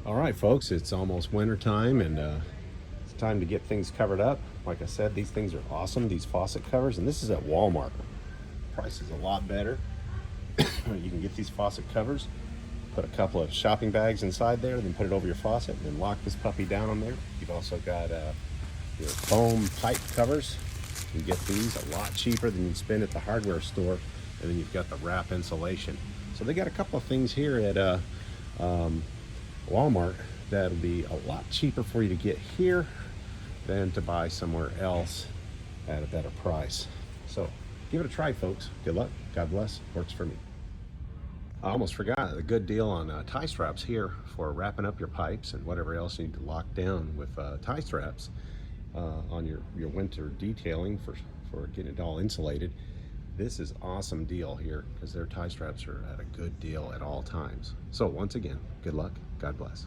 All right, folks, it's almost winter time, and it's time to get things covered up. Like I said, these things are awesome, these faucet covers, and this is at Walmart. Price is a lot better. You can get these faucet covers, put a couple of shopping bags inside there, then put it over your faucet, and then lock this puppy down on there. You've also got your foam pipe covers. You can get these a lot cheaper than you'd spend at the hardware store, and then you've got the wrap insulation. So they got a couple of things here at Walmart that'll be a lot cheaper for you to get here than to buy somewhere else at a better price. So give it a try, folks. Good luck. God bless. Works for me. I almost forgot a good deal on tie straps here for wrapping up your pipes and whatever else you need to lock down with tie straps on your winter detailing for getting it all insulated. This is awesome deal here because their tie straps are at a good deal at all times. So once again, good luck. God bless.